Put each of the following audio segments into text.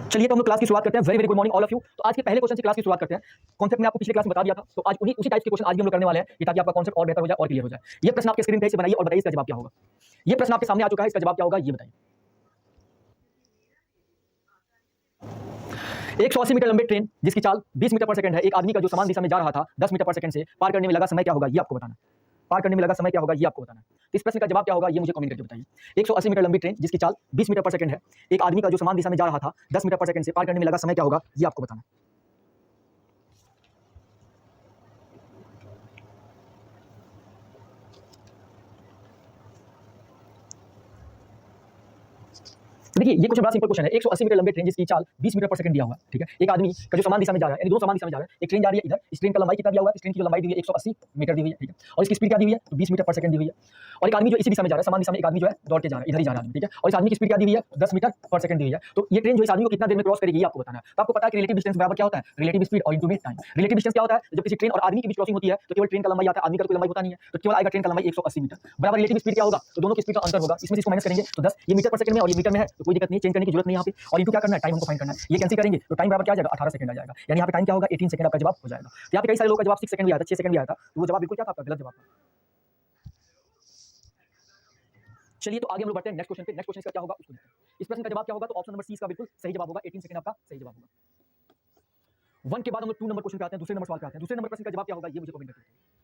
चलिए तो हम लोग क्लास की शुरुआत करते हैं। Very very good morning all of you. तो आज के पहले क्वेश्चन से क्लास की शुरुआत करते हैं। कॉन्सेप्ट मैं आपको पिछले क्लास में बता दिया था, तो आज उसी टाइप के क्वेश्चन आज भी हम लोग करने वाले हैं, कि ताकि आपका कॉन्सेप्ट और बेहतर हो जाए और क्लियर हो जाए। ये प्रश्न आपके स्क्रीन पे से बनाइए और बताइए इसका जवाब क्या होगा। ये प्रश्न आपके सामने आ चुका है, इसका जवाब क्या होगा ये बताइए। 180 मीटर लंबी ट्रेन जिसकी चाल 20 मीटर पर सेकंड है, एक आदमी का जो समान दिशा में जा रहा था 10 मीटर पर सेकंड से पार करने में लगा समय क्या होगा ये आपको बताना है। पार करने में लगा समय क्या होगा ये आपको बताना है। तो इस प्रश्न का जवाब क्या होगा ये मुझे कमेंट करके बताइए। 180 मीटर लंबी ट्रेन जिसकी चाल 20 मीटर पर सेकंड है, एक आदमी का जो समान दिशा में जा रहा था 10 मीटर पर सेकंड से पार करने में लगा समय क्या होगा ये आपको बताना है। देखिए ये क्वेश्चन बड़ा सिंपल क्वेश्चन है। 180 मीटर लंबी ट्रेन जिसकी चाल 20 मीटर पर सेकंड दिया हुआ है, ठीक है। एक आदमी का जो समान दिशा में जा रहा है, यानी दोनों समान दिशा में जा रहे हैं। एक ट्रेन जा रही है इधर, इस ट्रेन का लंबाई कितना दिया हुआ है, इस ट्रेन की जो लंबाई दी हुई है 180 मीटर दी हुई है, ठीक है। और इसकी स्पीड क्या दी हुई है, तो 20 मीटर पर सेकंड दी हुई है। और एक आदमी जो इसी दिशा में जा रहा है, समान दिशा में एक आदमी जो है दौड़ के जा रहा है, इधर ही जा रहा है, ठीक है। और इस आदमी की स्पीड क्या दी हुई है, 10 मीटर पर सेकंड दी हुई है। तो ये ट्रेन जो इस आदमी को कितना देर में क्रॉस करेगी ये आपको बताना है। तो आपको पता है कि रिलेटिव डिस्टेंस बराबर क्या होता है, रिलेटिव स्पीड और इनटू में टाइम। रिलेटिव डिस्टेंस क्या होता है, जब किसी ट्रेन और आदमी की बीच क्रॉसिंग होती है तो केवल ट्रेन का लंबाई आता है, आदमी का कोई लंबाई होता नहीं है, तो केवल आएगा ट्रेन का लंबाई 180 मीटर बराबर। रिलेटिव स्पीड क्या होगा, तो दोनों की स्पीड का अंतर होगा, इसमें से इसको माइनस करेंगे तो 10, ये मीटर पर सेकंड में और ये मीटर में है, तो कोई दिक्कत नहीं, चेंज करने की जरूरत नहीं यहाँ पे। और इनटू क्या करना है, टाइम हमको फाइंड करना है। ये कैंसिल करेंगे तो टाइम बराबर क्या आ जाएगा, 18 सेकंड आ जाएगा। यानी यहाँ पे टाइम क्या होगा, 18 सेकंड आपका जवाब हो जाएगा। तो यहाँ पे कई सारे लोगों का जवाब 6 सेकंड भी आया था, 6 सेकंड भी आया था, तो वो जवाब बिल्कुल क्या था, आपका गलत जवाब था। चलिए तो आगे हम लोग बढ़ते हैं नेक्स्ट क्वेश्चन पे। नेक्स्ट क्वेश्चन इसका क्या होगा उसको देखते हैं। इस प्रश्न का जवाब क्या होगा, तो ऑप्शन नंबर सी इसका बिल्कुल सही जवाब होगा। 18 सेकंड आपका सही जवाब होगा। 1 के बाद हम लोग 2 नंबर क्वेश्चन पे आते हैं, दूसरे नंबर सवाल पे आते हैं। दूसरे नंबर प्रश्न का जवाब क्या होगा ये मुझे कमेंट करके बताइए।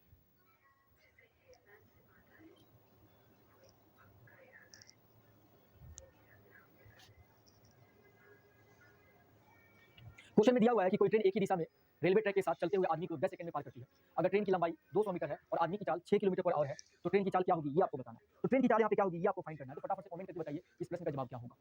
क्वेश्चन में दिया हुआ है कि कोई ट्रेन एक ही दिशा में रेलवे ट्रैक के साथ चलते हुए आदमी को 10 सेकंड में पार करती है। अगर ट्रेन की लंबाई 200 मीटर है और आदमी की चाल 6 किलोमीटर पर आवर है, तो ट्रेन की चाल क्या होगी ये आपको बताना है। तो ट्रेन की चाल यहाँ पे क्या होगी ये आपको फाइंड करना है। तो फटाफट से कमेंट करके बताइए इस प्रश्न का जवाब क्या होगा।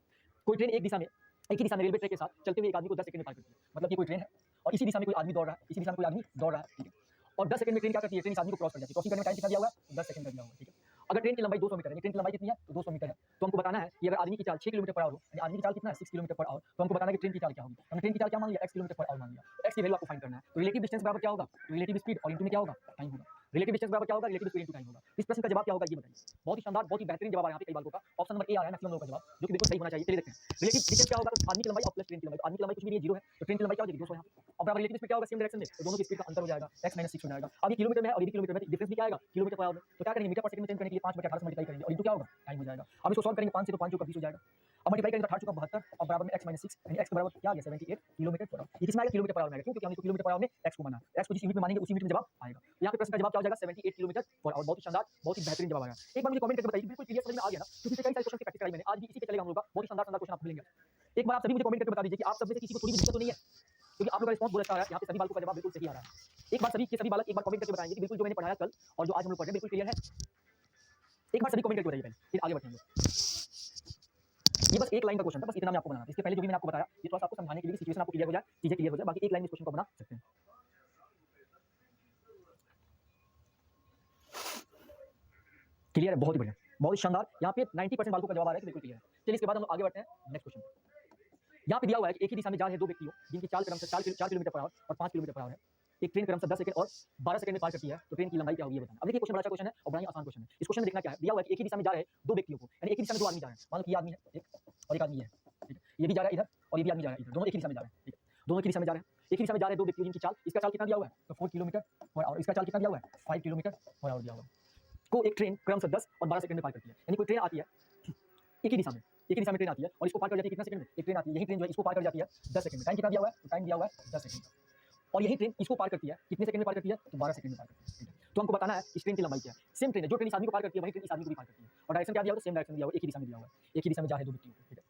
कोई ट्रेन एक ही दिशा में रेलवे ट्रैक के साथ चलते हुए एक आदमी को 10 सेकंड में पार करती है। मतलब कि कोई ट्रेन है और इसी दिशा में कोई आदमी दौड़ रहा है, इसी दिशा में कोई आदमी दौड़ रहा है, ठीक है। और 10 सेकंड में ट्रेन क्या करती है, ट्रेन इस आदमी को क्रॉस कर जाती है। क्रॉसिंग करने में टाइम कितना दिया हुआ है, 10 सेकंड का दिया हुआ है, ठीक है। अगर ट्रेन की लंबाई 200 मीटर है, ट्रेन की लंबाई कितनी है, तो 200 मीटर है, तो हमको बताना है कि अगर आदमी की चाल 6 किलोमीटर पर आवर हो, यानी आदमी की चाल कितना है 6 किलोमीटर पर आवर, तो हमको बताना है कि ट्रेन की चाल क्या होगी। हमने ट्रेन की चाल क्या मान लिया, x किलोमीटर पर आवर मान लिया, तो x की वैल्यू आपको फाइंड करना है। तो रिलेटिव डिस्टेंस बराबर क्या होगा, रिलेटिव स्पीड और इनटू में क्या होगा, टाइम होगा। रिलेटिव डिस्टेंस बराबर क्या होगा, रिलेटिव स्पीड इनटू टाइम होगा। इस प्रश्न का जवाब क्या होगा ये बताइए। बहुत ही शानदार, बहुत ही बेहतरीन जवाब है यहाँ पे कई बार का। ऑप्शन नंबर ए आ रहा है मैक्सिमम लोगों का जवाब, जो कि बिल्कुल सही होना चाहिए। चलिए देखते हैं रिलेटिव डिस्टेंस क्या होगा, तो आदमी की लंबाई और प्लस ट्रेन की लंबाई। तो आदमी की लंबाई कुछ भी नहीं है, 0 है, तो ट्रेन की लंबाई क्या हो जाएगी 200 यहाँ पे। और बराबर रिलेटिव स्पीड क्या होगा, सेम डायरेक्शन में, तो दोनों की स्पीड का अंतर हो जाएगा, x - 6 हो जाएगा। अब ये किलोमीटर में है और ये भी किलोमीटर में, तो डिफरेंस भी क्या आएगा, किलोमीटर पर आवर में। तो क्या करेंगे, मीटर पर सेकंड में चेंज करने के लिए 5/18 से मल्टीप्लाई करेंगे और इनटू क्या होगा, टाइम हो जाएगा। अब इसको सॉल्व करेंगे, 5 से तो 5 चौका 20 हो जाएगा। अब मल्टीप्लाई करेंगे तो 18 चौका 72 और बराबर में x - 6, यानी x के बराबर क्या आ गया 78 किलोमीटर पर आवर। ये किसमें आएगा, किलोमीटर पर आवर में आएगा, क्यों, क्योंकि हमने इसको किलोमीटर पर आवर में x को माना है। x को जिस यूनिट में मानेंगे उसी यूनिट में जवाब आएगा। तो यहाँ पे प्रश्न का जवाब क्या हो जाएगा, 78 किलोमीटर पर आवर। बहुत ही शानदार, बहुत ही बेहतरीन जवाब आया। एक बार मुझे कमेंट करके बताइए, बिल्कुल क्लियर समझ में आ गया ना, क्योंकि कई सारे क्वेश्चन की प्रैक्टिस कराई मैंने, आज भी इसी पे चलेगा हम लोग का। बहुत ही शानदार क्वेश्चन आपको मिलेंगे। एक बार आप सभी मुझे कमेंट करके बता दीजिए कि आप सब में से किसी को थोड़ी भी दिक्कत तो नहीं है, क्योंकि आप लोगों का रिस्पांस बहुत अच्छा आ रहा है। यहाँ पे सभी बालकों का जवाब बिल्कुल सही आ रहा है। एक बार सभी के सभी बालक एक बार कमेंट करके बताएंगे कि बिल्कुल जो मैंने पढ़ाया कल और जो आज हम लोग पढ़ रहे हैं बिल्कुल क्लियर है। एक बार सभी कमेंट करके बताइए पहले, फिर आगे बढ़ेंगे। ये बस एक लाइन का क्वेश्चन था, बस इतना मैं आपको बनाना था। इसके पहले जो भी मैंने आपको बताया ये थोड़ा सा आपको समझाने के लिए, सिचुएशन आपको क्लियर हो जाए, चीजें क्लियर हो जाए, बाकी एक लाइन में इस क्वेश्चन को बना सकते हैं। क्लियर है, बहुत ही बढ़िया, बहुत ही शानदार। यहाँ पे 90% बालकों का जवाब आ रहा है कि बिल्कुल क्लियर है। चलिए इसके बाद हम लोग आगे बढ़ते हैं नेक्स्ट क्वेश्चन। यहाँ पे दिया हुआ है कि एक ही दिशा में जा रहे दो व्यक्तियों जिनकी चाल क्रमशः 4 किलोमीटर पर आवर और 5 किलोमीटर पर आवर है। एक ट्रेन क्रमशः 10 सेकंड और 12 सेकंड में पार करती है, तो ट्रेन की लंबाई क्या होगी ये बताना। अब देखिए क्वेश्चन बड़ा अच्छा क्वेश्चन है और बड़ा ही आसान क्वेश्चन है। इस क्वेश्चन में देखना क्या है, दिया हुआ है कि एक ही दिशा में जा रहे दो व्यक्तियों को, यानी एक ही दिशा में दो आदमी जा रहे हैं। मान लो कि ये आदमी है एक और एक आदमी है, ठीक है। ये भी जा रहा है इधर और ये भी आदमी जा रहा है इधर, दोनों एक ही दिशा में जा रहे हैं, ठीक है। दोनों एक ही दिशा में जा रहे हैं, एक ही दिशा में जा रहे दो व्यक्तियों जिनकी चाल, इसका चाल कितना दिया हुआ है, तो 4 किलोमीटर पर आवर, इसका चाल कितना दिया हुआ है 5 किलोमीटर पर आवर दिया हुआ है। को एक ट्रेन क्रमशः 10 और 12 सेकंड में पार करती है। यानी कोई ट्रेन आती है एक ही दिशा में, एक ही दिशा में ट्रेन आती है और इसको पार कर जाती है कितना सेकंड में, एक ट्रेन आती है, यही ट्रेन जो है इसको पार कर जाती है 10 सेकंड में। टाइम कितना दिया हुआ है, तो टाइम दिया हुआ है 10 सेकंड का। और यही ट्रेन इसको पार करती है कितने सेकंड में पार करती है, तो 12 सेकंड में पार करती है, ठीक है। तो हमको बताना है इस ट्रेन की लंबाई क्या है। सेम ट्रेन है, जो ट्रेन इस आदमी को पार करती है वही ट्रेन इस आदमी को भी पार करती है। और डायरेक्शन क्या दिया हुआ है, सेम डायरेक्शन दिया हुआ है, एक ही दिशा में दिया हुआ है, एक ही दिशा में जा रहे दो व्यक्ति, ठीक है।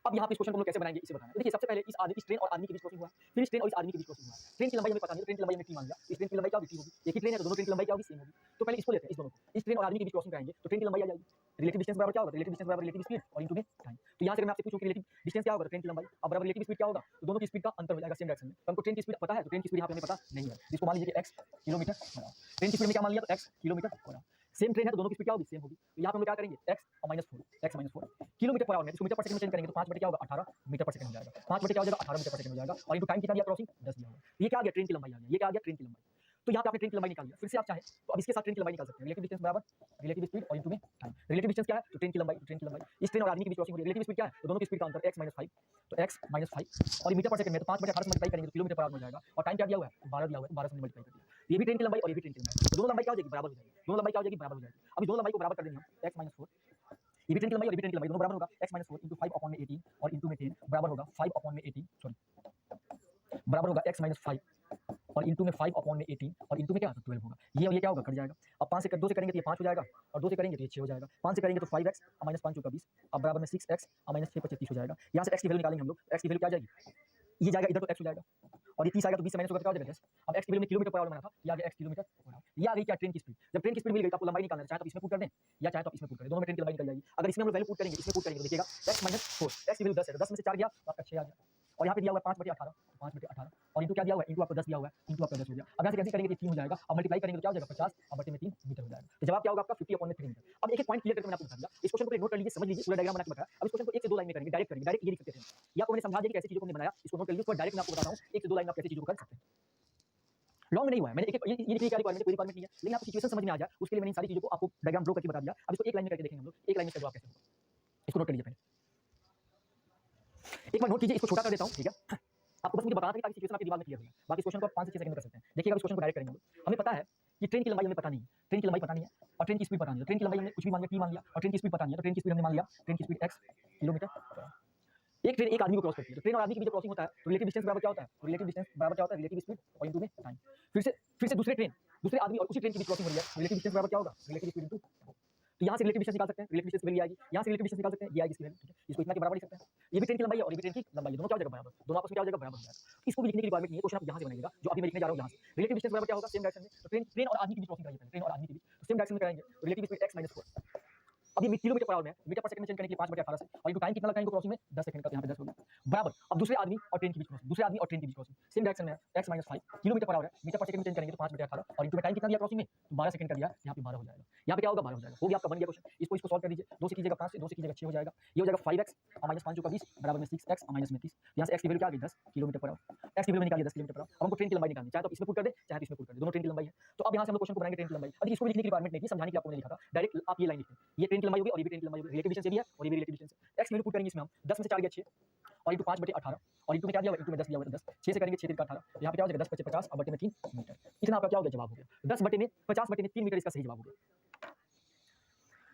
अब यहाँ पे इस क्वेश्चन को हम लोग कैसे बनाएंगे इसे बताना है। देखिए सबसे पहले इस ट्रेन और आदमी के बीच क्रॉसिंग हुआ, फिर इस ट्रेन और इस आदमी के बीच क्रॉसिंग हुआ। ट्रेन की लंबाई हमें पता नहीं, ट्रेन की लंबाई हमने टी मान लिया, इस ट्रेन की लंबाई क्या होगी, टी होगी। एक ही ट्रेन है तो दोनों ट्रेन की लंबाई क्या होगी, सेम होगी। तो पहले इसको लेते हैं, इस दोनों को, इस ट्रेन और आदमी के बीच क्रॉसिंग कराएंगे तो ट्रेन की लंबाई आ जाएगी। रिलेटिव डिस्टेंस बराबर क्या होगा, रिलेटिव डिस्टेंस बराबर रिलेटिव स्पीड और इनटू में टाइम। तो यहाँ से मैं आपसे पूछूं कि रिलेटिव डिस्टेंस क्या होगा, तो ट्रेन की लंबाई, अब बराबर रिलेटिव स्पीड क्या होगा, तो दोनों की स्पीड का अंतर हो जाएगा सेम डायरेक्शन में। तो हमको ट्रेन की स्पीड पता है, तो ट्रेन की स्पीड यहाँ पे हमें पता नहीं है, इसको मान लीजिए कि x kilometre per hour. Train की स्पीड में क्या मान लिया, तो x kilometre per hour. Same train है तो दोनों की स्पीड क्या होगी, सेम होगी। तो यहाँ पे हम लोग क्या करेंगे, x और -4 x - 4 किलोमीटर पर आवर में इसको मीटर पर सेकंड में चेंज करेंगे तो 5 बटे क्या होगा 18 मीटर पर सेकंड हो जाएगा। 5 बटे क्या हो जाएगा 18 मीटर पर सेकंड हो जाएगा। और इनटू टाइम कितना दिया, क्रॉसिंग 10 दिया होगा। ये क्या आ गया, ट्रेन की लंबाई आ गई, ये क्या आ गया, ट्रेन की लंबाई। तो यहाँ पे आपने ट्रेन की लंबाई निकाल लिया, फिर से आप चाहें तो अब इसके साथ ट्रेन की लंबाई निकाल सकते हैं। रिलेटिव डिस्टेंस बराबर रिलेटिव स्पीड और इनटू में टाइम। रिलेटिव डिस्टेंस क्या है, तो ट्रेन की लंबाई, ट्रेन की लंबाई। इस ट्रेन और आदमी के बीच क्रॉसिंग हो रही है, रिलेटिव स्पीड क्या है, तो दोनों की स्पीड का अंतर x - 5। तो x माइनस 5 और ये मीटर पर सेकंड में, तो 5/18 से मल्टीप्लाई करेंगे तो किलोमीटर पर आवर में हो जाएगा। और टाइम क्या दिया हुआ है? 12 दिया हुआ है, 12 से मल्टीप्लाई कर दिया। ये भी ट्रेन की लंबाई और ये भी ट्रेन की लंबाई, तो दोनों लंबाई क्या हो जाएगी? बराबर हो जाएगी। दोनों लंबाई क्या हो जाएगी? बराबर हो जाएगी। अभी दोनों लंबाई को बराबर कर देंगे हम, x माइनस 4, ये भी ट्रेन की लंबाई और ये भी ट्रेन की लंबाई, दोनों बराबर होगा। x माइनस 4 इंटू 5/18 और इंटू में 10 बराबर होगा 5/18, सॉरी बराबर होगा x माइनस 5 और इंटू में 5/18 और इंटू में क्या 12 होगा। ये और ये क्या होगा? कट जाएगा। अब 5 से 2 से करेंगे तो ये 5 हो जाएगा और 2 से करेंगे तो ये 6 हो जाएगा। 5 से करेंगे तो 5x माइनस 5 चौका 20 अब बराबर में 6x माइनस 6 25 हो जाएगा। यहाँ से x की वैल्यू निकालेंगे हम लोग, x की वैल्यू क्या आ जाएगी? ये जाएगा इधर तो x हो जाएगा और ये 30 आएगा तो 20 से माइनस होगा तो क्या हो जाएगा 10। अब x की वैल्यू में किलोमीटर पर आवर बना था, ये आ गया x किलोमीटर पर आवर। ये आ गई क्या? ट्रेन की स्पीड। जब ट्रेन की स्पीड मिल गई तो आपको लंबाई निकालना है, चाहे तो इसमें पुट कर दें या चाहे तो इसमें पुट कर दें, दोनों में ट्रेन की लंबाई निकल जाएगी। अगर इसमें हम लोग वैल्यू पुट करेंगे, इसमें पुट करेंगे तो देखिएगा x माइनस 4, x की वैल्यू 10 है, 10 में से 4 गया तो आपका 6 आ गया और यहाँ पे दिया हुआ है 5/18, 5/18 और इंटू क्या दिया हुआ है? इंटू आपको 10 दिया हुआ है, इंटू आपका 10 हो गया। अब यहाँ से कैसे करेंगे तो 3 हो जाएगा और मल्टीप्लाई करेंगे तो क्या हो जाएगा? 50 और बटे में 3 मीटर हो जाएगा। तो जवाब क्या होगा आपका? 50/3 मीटर। अब एक एक पॉइंट क्लियर करके मैंने आपको बता दिया। इस क्वेश्चन को नोट कर लीजिए, समझ लीजिए, पूरा डायग्राम बना के बताया। अब इस क्वेश्चन को 1 से 2 लाइन में करेंगे, डायरेक्ट करेंगे, डायरेक्ट ये लिख सकते हैं। ये आपको मैंने समझा दिया कि कैसे चीजों को हमने बनाया, इसको नोट कर लीजिए, इसको डायरेक्ट मैं आपको बताता हूँ 1 से 2 लाइन में आप कैसे चीजों को कर सकते हैं। लॉन्ग नहीं हुआ है, मैंने एक ये लिखने की क्या रिक्वायरमेंट है? कोई रिक्वायरमेंट नहीं है, लेकिन आपको सिचुएशन समझ में आ जाए उसके लिए मैंने इन सारी चीजों को आपको डायग्राम ड्रॉ करके बता दिया। अब इसको एक लाइन में करके देखेंगे हम लोग, एक लाइन में इसका जवाब कैसे होगा। इसको नोट कर लीजिए पहले, एक बार नोट कीजिए, इसको छोटा कर देता हूँ, ठीक है। आपको बस मुझे बताना था ताकि सिचुएशन आपके दिमाग में क्लियर हो जाए। बाकी क्वेश्चन को 5 से 6 सेकंड में कर सकते हैं। देखिएगा इस क्वेश्चन को डायरेक्ट करेंगे हम लोग। हमें पता है कि ट्रेन की लंबाई हमें पता नहीं है, ट्रेन की लंबाई पता नहीं है और ट्रेन की स्पीड पता नहीं है। ट्रेन की लंबाई हमने कुछ भी मान लिया, t मान लिया और ट्रेन की स्पीड पता नहीं है, तो ट्रेन की स्पीड हमने मान लिया, ट्रेन की स्पीड x किलोमीटर। एक ट्रेन एक आदमी को क्रॉस करती है, तो ट्रेन और आदमी के बीच क्रॉसिंग होता है तो रिलेटिव डिस्टेंस बराबर क्या होता है? तो रिलेटिव डिस्टेंस बराबर क्या होता है? रिलेटिव स्पीड और इनटू में टाइम। फिर से दूसरे आदमी और उसी ट्रेन के बीच क्रॉसिंग हो रही है, रिलेटिव डिस्टेंस बराबर क्या होगा? Relative speed into. तो यहाँ से रिलेटिव डिस्टेंस निकाल सकते हैं, रिलेटिव डिस्टेंस की वैल्यू आएगी, यहाँ से रिलेटिव डिस्टेंस निकाल सकते हैं, ये आएगी इसकी वैल्यू, ठीक है। इसको इतना के बराबर लिख सकते हैं। ये भी ट्रेन की लंबाई है और ये भी ट्रेन की लंबाई है, दोनों क्या हो जाएगा? बराबर, दोनों आपस में क्या हो जाएगा? बराबर हो जाएगा। इसको भी लिखने की रिक्वायरमेंट नहीं है, क्वेश्चन आप यहाँ से बनाइएगा जो अभी मैं लिखने जा रहा हूँ यहाँ से। रिलेटिव डिस्टेंस बराबर क्या होगा? सेम डायरेक्शन में, तो ट्रेन और आदमी के बीच क्रॉसिंग कराइए, ट्रेन और आदमी के बीच तो सेम डायरेक्शन में कराएंगे, तो रिलेटिव स्पीड x माइनस 4। अब ये किलोमीटर पर आवर में है, मीटर पर सेकंड में चेंज करने के लिए 5/18 से और इनटू टाइम कितना लगा इनको क्रॉसिंग में? 10 सेकंड का, तो यहाँ पे 10 हो गया बराबर। अब दूसरे आदमी और ट्रेन के बीच क्रॉसिंग, दूसरे आदमी और ट्रेन के बीच क्रॉसिंग सेम डायरेक्शन में है, x minus 5 kilometre per hour है, मीटर पर सेकंड में चेंज करेंगे तो 5/18 और इनटू में टाइम कितना दिया क्रॉसिंग में? 12 सेकंड का दिया, यहाँ पे 12 हो जाएगा। यहाँ पे क्या होगा? 12 हो जाएगा। हो गया आपका, बन गया क्वेश्चन। इसको सॉल्व कर लीजिए, 2 से कीजिएगा 5 से, 2 से कीजिएगा 6 हो जाएगा। ये हो जाएगा 5x और माइनस 5 चौका 20 बराबर में 6x और माइनस में 30। यहाँ से x की वैल्यू क्या आ गई? 10 किलोमीटर पर आवर। x की वैल्यू निकालिए 10 किलोमीटर पर आवर। अब हमको ट्रेन की लंबाई निकालनी है, चाहे तो इसमें पुट कर दे चाहे तो इसमें पुट कर दे, दोनों ट्रेन की लंबाई है। तो अब यहाँ से हम लोग क्वेश्चन को बनाएंगे ट्रेन की लंबाई। अब इसको लिखने की रिक्वायरमेंट नहीं थी, समझाने के लिए आपको मैंने लिखा था, डायरेक्ट आप ये लाइन लिखते हैं, ये ट्रेन की लंबाई होगी और ये भी ट्रेन की लंबाई होगी, रिलेटिव डिस्टेंस ये भी है और ये भी रिलेटिव डिस्टेंस है। x वैल्यू पुट करेंगे इसमें हम, 10 में से 4 गया 6 और इंटू 5/18 और इंटू में क्या दिया हुआ है? इंटू में 10 दिया हुआ है, 10 6 से करेंगे 6 3 का 18, तो यहाँ पे क्या हो जाएगा? 10 × 50 और बटे में 3 मीटर। इतना आपका क्या हो गया? जवाब हो गया 10/50/3 मीटर, इसका सही जवाब हो गया।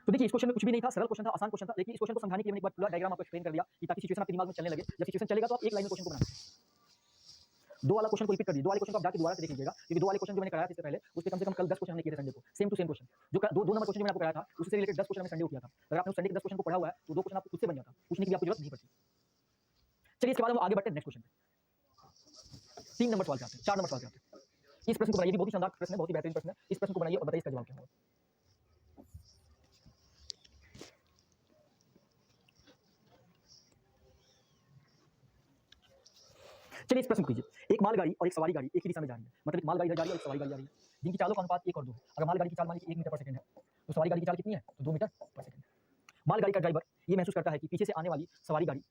तो देखिए इस क्वेश्चन में कुछ भी नहीं था, सरल क्वेश्चन था, आसान क्वेश्चन था, लेकिन इस क्वेश्चन को समझाने के लिए मैंने एक बार पूरा डायग्राम आपको एक्सप्लेन कर दिया कि ताकि सिचुएशन आपके दिमाग में चलने लगे। जब सिचुएशन चलेगा तो आप एक लाइन में क्वेश्चन को बना सकते हैं। दो वाला क्वेश्चन को रिपीट कर दिए, दो वाले क्वेश्चन को आप जाके दोबारा से देख लीजिएगा, क्योंकि दो वाले क्वेश्चन जो मैंने कराया था इससे पहले, उसके कम से कम कल 10 क्वेश्चन हमने किए थे संडे को, सेम टू सेम क्वेश्चन। जो दो नंबर क्वेश्चन जो मैंने आपको कराया था उससे रिलेटेड 10 क्वेश्चन मैंने संडे को किया था। अगर आपने संडे के 10 क्वेश्चन को पढ़ा हुआ है तो दो क्वेश्चन आपको खुद से बन जाता, पूछने की भी आपको जरूरत नहीं पड़ती। चलिए इसके बाद हम आगे बढ़ते हैं नेक्स्ट क्वेश्चन पे। 3 नंबर सवाल पे आते हैं, 4 नंबर सवाल पे आते हैं। इस प्रश्न को बनाइए, बहुत ही शानदार प्रश्न है, बहुत ही बेहतरीन प्रश्न है। इस प्रश्न को बनाइए और बताइए इसका जवाब क्या होगा। चलिए इस प्रश्न को कीजिए, एक मालगाड़ी और एक सवारी गाड़ी एक ही दिशा में जा रही है, मतलब एक मालगाड़ी इधर जा रही है और एक सवारी गाड़ी जा रही है, जिनकी चालों का अनुपात 1 और 2 है। अगर मालगाड़ी की चाल मान लीजिए 1 मीटर पर सेकंड है तो सवारी गाड़ी की चाल कितनी है? तो 2 मीटर पर सेकंड। मालगाड़ी का ड्राइवर ये महसूस करता है कि पीछे से आने वाली सवारी गाड़ी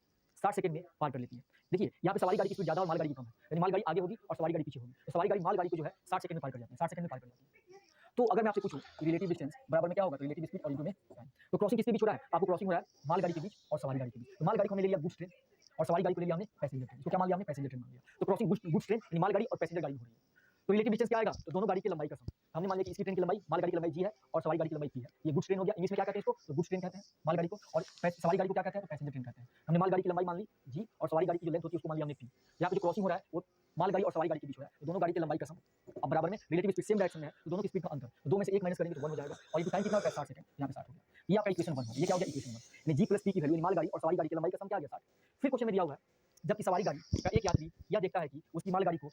60 सेकंड में पार कर लेती है। देखिए यहाँ पे सवारी गाड़ी की स्पीड ज्यादा और मालगाड़ी की कम है, यानी मालगाड़ी आगे होगी और सवारी गाड़ी पीछे होगी, तो सवारी गाड़ी मालगाड़ी को जो है 60 सेकंड में पार कर जाती है, 60 सेकंड में पार कर जाती है। तो अगर मैं आपसे पूछूं रिलेटिव डिस्टेंस बराबर में क्या होगा? तो रिलेटिव स्पीड और इनटू में टाइम। तो क्रॉसिंग किसके बीच हो रहा है? आपको क्रॉसिंग हो रहा है मालगाड़ी के बीच और सवारी गाड़ी के बीच। तो मालगाड़ी को हमने ले लिया गुड्स ट्रेन और सवारी गाड़ी को ले लिया हमने पैसेंजर ट्रेन। इसको क्या मान लिया हमने? पैसेंजर ट्रेन मान लिया। तो क्रॉसिंग गुड्स ट्रेन यानी मालगाड़ी और पैसेंजर गाड़ी हो रही है, तो रिलेटिव डिस्टेंस क्या आएगा? तो दोनों गाड़ी की लंबाई का सम। हमने मान लिया कि इसकी ट्रेन की लंबाई मालगाड़ी की लंबाई g है और सवारी गाड़ी की लंबाई p है। ये गुड्स ट्रेन हो गया, इंग्लिश में क्या कहते हैं इसको? तो गुड्स ट्रेन कहते हैं मालगाड़ी को, और सवारी गाड़ी को क्या कहते हैं? तो पैसेंजर ट्रेन कहते हैं। हमने मालगाड़ी की लंबाई मान ली g और सवारी गाड़ी की जो लेंथ होती है उसको मान लिया हमने p। यहाँ पे जो क्रॉसिंग हो रहा है वो मालगाड़ी और सवारी गाड़ी के बीच हो रहा है, तो दोनों गाड़ी की लंबाई का सम। अब बराबर में रिलेटिव स्पीड सेम डायरेक्शन में है तो दोनों की स्पीड का अंतर, तो 2 में से 1 माइनस करेंगे तो 1 हो जाएगा और ये टाइम कितना होता है? 60 सेकंड, यहाँ पे 60 हो गया। ये आपका इक्वेशन 1 हो गया। ये क्या हो गया? इक्वेशन 1 यानी g + p की वैल्यू मालगाड़ी और सवारी गाड़ी की लंबाई का सम क्या आ गया? 60। फिर क्वेश्चन में दिया हुआ है जबकि सवारी गाड़ी का एक यात्री यह देखता है कि उसकी मालगाड़ी को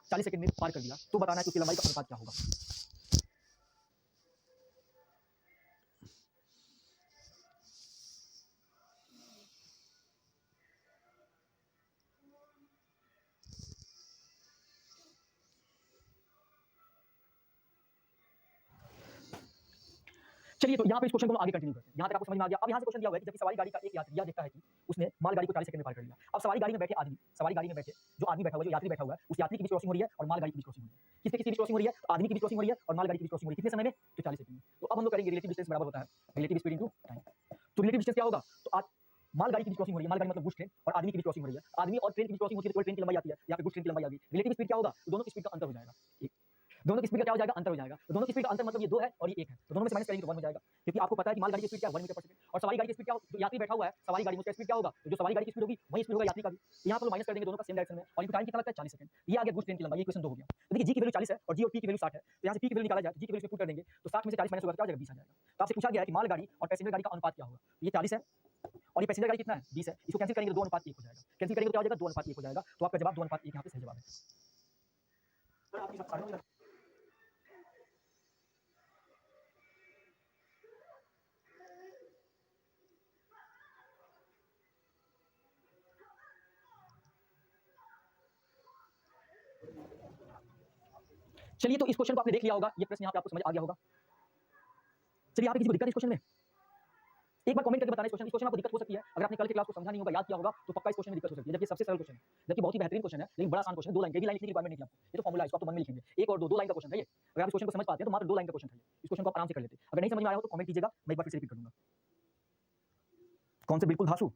40 सेकंड में पार कर दिया, तो बताना है कि उसकी लंबाई का अनुपात क्या होगा। चलिए तो यहाँ पे इस क्वेश्चन को हम आगे कंटिन्यू करते हैं। यहाँ तक आपको समझ में आ गया। अब यहाँ से क्वेश्चन दिया हुआ है कि जबकि सवारी गाड़ी का एक यात्री यह देखता है कि उसने मालगाड़ी को 40 सेकंड में पार कर लिया। अब सवारी गाड़ी में बैठे आदमी, सवारी गाड़ी में बैठे जो आदमी बैठा हुआ है, जो यात्री बैठा हुआ है, उस यात्री की बीच क्रॉसिंग हो रही है और मालगाड़ी की बीच क्रॉसिंग हो रही है। किसके बीच क्रॉसिंग हो रही है? आदमी की बीच क्रॉसिंग हो रही है और मालगाड़ी की बीच क्रॉसिंग हो रही है। कितने समय में? तो 40 सेकंड में। तो अब हम लोग करेंगे रिलेटिव डिस्टेंस बराबर होता है रिलेटिव स्पीड इनटू टाइम। तो रिलेटिव डिस्टेंस क्या होगा? तो मालगाड़ी की बीच क्रॉसिंग हो रही है, मालगाड़ी मतलब गुड्स ट्रेन, और आदमी की बीच क्रॉसिंग हो रही है, आदमी और ट्रेन की बीच क्रॉसिंग होती है तो ट्रेन की लंबाई आती है, यहाँ पे गुड्स ट्रेन की लंबाई आ गई, रिलेटिव स्पीड क्या होगा, तो दोनों की स्पीड का अंतर हो जाएगा। दोनों की स्पीड का क्या हो जाएगा, अंतर हो जाएगा। तो दोनों की स्पीड का अंतर मतलब ये 2 है और ये 1 है, तो दोनों में से माइनस करेंगे तो 1 हो जाएगा, क्योंकि आपको पता है कि मालगाड़ी की स्पीड क्या है, 1 मीटर पर सेकंड, और सवारी गाड़ी की स्पीड क्या जो यात्री बैठा हुआ है सवारी गाड़ी में उसका स्पीड क्या होगा, तो जो सवारी गाड़ी की स्पीड होगी वही स्पीड होगा यात्री का भी। यहाँ पर माइनस कर देंगे दोनों का सेम डायरेक्शन में, और इनको टाइम कितना लगता है 40 सेकंड। ये आ गया गुड्स ट्रेन की लंबाई, ये इक्वेशन 2 हो गया। तो देखिए जी की वैल्यू 40 है और जी और पी की वैल्यू 60 है, तो यहाँ से पी की वैल्यू निकाला जाए, जी की वैल्यू पुट कर देंगे तो 60 में से 40 माइनस होगा तो क्या हो जाएगा 20 आ जाएगा। तो आपसे पूछा गया है कि मालगाड़ी और पैसेंजर गाड़ी का अनुपात क्या होगा, तो ये 40 है और ये पैसेंजर गाड़ी कितना है 20 है, इसको कैंसिल करेंगे तो 2:1 हो जाएगा, कैंसिल करेंगे तो क्या हो जाएगा 2:1 हो जाएगा, तो आपका जवाब 2:1 यहाँ पे सही जवाब है। चलिए तो इस क्वेश्चन को आपने देख लिया होगा, ये प्रश्न यहाँ पे आपको समझ आ गया होगा। चलिए यहाँ पे किसी को दिक्कत है इस क्वेश्चन में, एक बार कमेंट करके बताना इस क्वेश्चन आपको दिक्कत हो सकती है, अगर आपने कल की क्लास को समझा नहीं होगा, याद किया होगा तो पक्का इस क्वेश्चन में दिक्कत हो सकती है, जबकि सबसे सरल क्वेश्चन है, जबकि बहुत ही बेहतरीन क्वेश्चन है, लेकिन बड़ा आसान क्वेश्चन है, 2 लाइन, केवल लाइन लिखने की रिक्वायरमेंट नहीं थी आपको, ये तो फॉर्मूला है, इसको आप तो मन में लिखेंगे, 1 और 2 लाइन का क्वेश्चन था ये। अगर आप इस क्वेश्चन को समझ पाते हैं तो मात्र 2 लाइन का क्वेश्चन था ये, इस क्वेश्चन को आप आराम से कर लेते। अगर नहीं समझ में आया हो तो कमेंट कीजिएगा, मैं एक बार फिर से रिपीट कर दूंगा। कॉन्सेप्ट बिल्कुल धांसू,